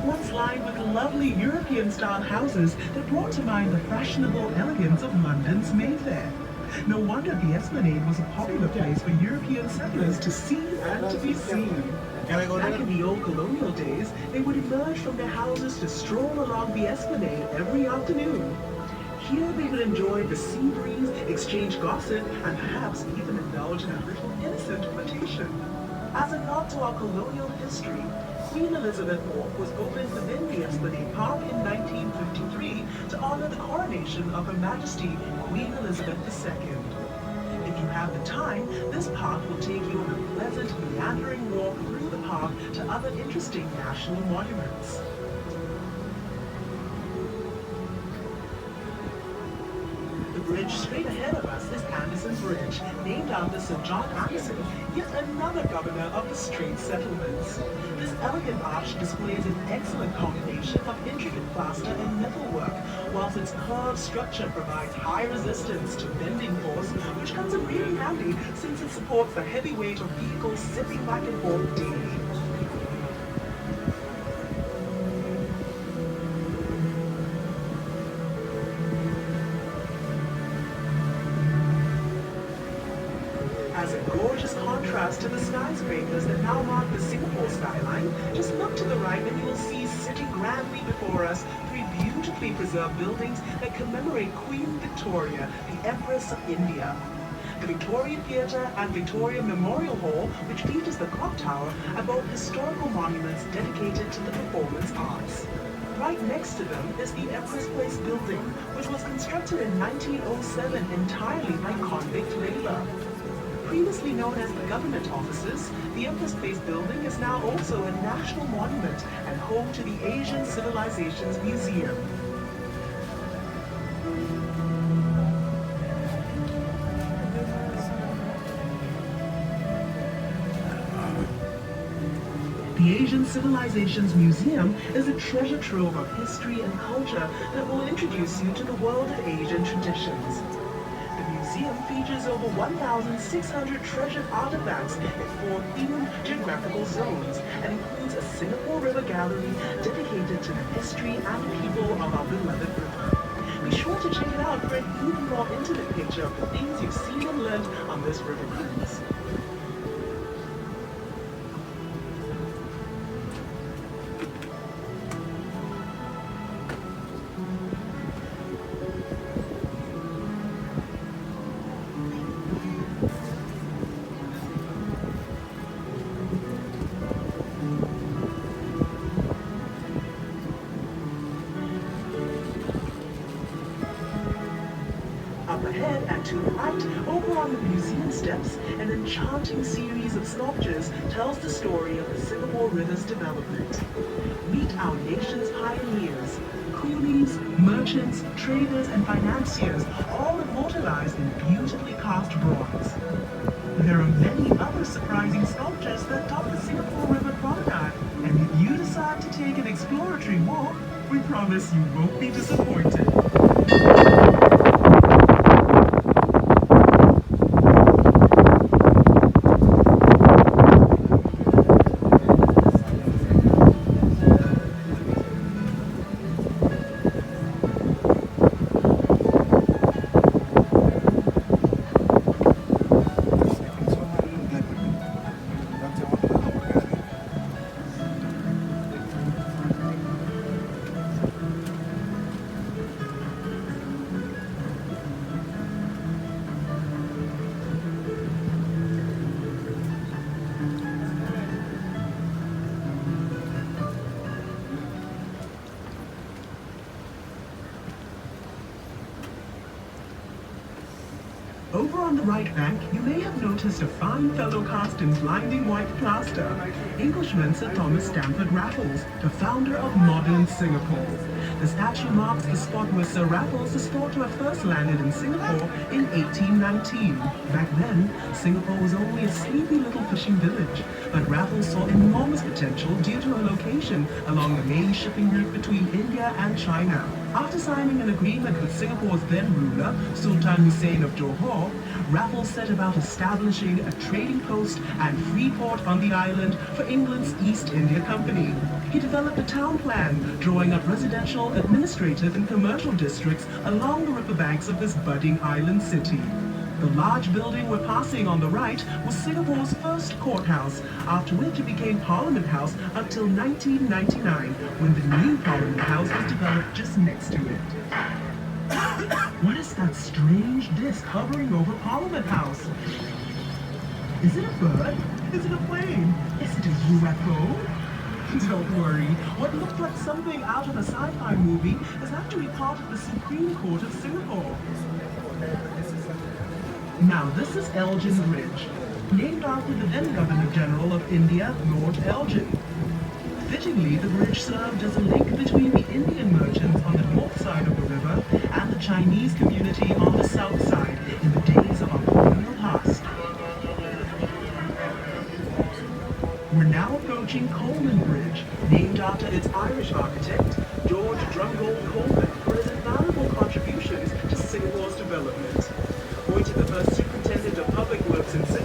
once lined with lovely European-style houses that brought to mind the fashionable elegance of London's Mayfair. No wonder the Esplanade was a popular place for European settlers to see and to be seen. Back in the old colonial days, they would emerge from their houses to stroll along the Esplanade every afternoon. Here they would enjoy the sea breeze, exchange gossip, and perhaps even indulge in a little innocent flirtation. As a nod to our colonial history, Queen Elizabeth Walk was opened within the Esplanade Park in 1953 to honor the coronation of Her Majesty Queen Elizabeth II. If you have the time, this park will take you on a pleasant, meandering walk through the park to other interesting national monuments. The bridge straight ahead of us is Anderson Bridge, named after Sir John Anderson, yet another governor of the Straits Settlements. This elegant arch displays an excellent combination of intricate plaster and metalwork, whilst its curved structure provides high resistance to bending force, which comes in really handy since it supports the heavy weight of vehicles zipping back and forth daily. As a gorgeous contrast to the skyscrapers that now mark the Singapore skyline, just look to the right and you will see sitting grandly before us three beautifully preserved buildings that commemorate Queen Victoria, the Empress of India. The Victoria Theatre and Victoria Memorial Hall, which features the clock tower, are both historical monuments dedicated to the performance arts. Right next to them is the Empress Place building, which was constructed in 1907 entirely by convict labor. Previously known as the government offices, the Empress Place building is now also a national monument and home to the Asian Civilizations Museum. The Asian Civilizations Museum is a treasure trove of history and culture that will introduce you to the world of Asian traditions. The museum features over 1,600 treasured artifacts in 4 themed geographical zones and includes a Singapore River gallery dedicated to the history and people of our beloved river. Be sure to check it out for an even more intimate picture of the things you've seen and learned on this river cruise. Up ahead and to the right, over on the museum steps, an enchanting series of sculptures tells the story of the Singapore River's development. Meet our nation's pioneers, coolies, merchants, traders, and financiers, all immortalized in beautifully cast bronze. There are many other surprising sculptures that dot the Singapore River promenade, and if you decide to take an exploratory walk, we promise you won't be disappointed. Over on the right bank, you may have noticed a fine fellow cast in blinding white plaster, Englishman Sir Thomas Stamford Raffles, the founder of modern Singapore. The statue marks the spot where Sir Raffles is thought to have first landed in Singapore in 1819. Back then, Singapore was only a sleepy little fishing village, but Raffles saw enormous potential due to her location along the main shipping route between India and China. After signing an agreement with Singapore's then ruler, Sultan Hussein of Johor, Singapore, Raffles set about establishing a trading post and free port on the island for England's East India Company. He developed a town plan, drawing up residential, administrative, and commercial districts along the riverbanks of this budding island city. The large building we're passing on the right was Singapore's first courthouse, after which it became Parliament House until 1999, when the new Parliament House was developed just next to it. What is that strange disc hovering over Parliament House? Is it a bird? Is it a plane? Is it a UFO? Don't worry, what looked like something out of a sci-fi movie is actually part of the Supreme Court of Singapore. Now this is Elgin Bridge, named after the then Governor General of India, Lord Elgin. Fittingly, the bridge served as a link between the Indian merchants on the north side of the river and the Chinese community on the south side in the days of our colonial past. We're now approaching Coleman Bridge, named after its Irish architect, George Drumgold Coleman, for his invaluable contributions to Singapore's development. Appointed the first superintendent of public works in Singapore,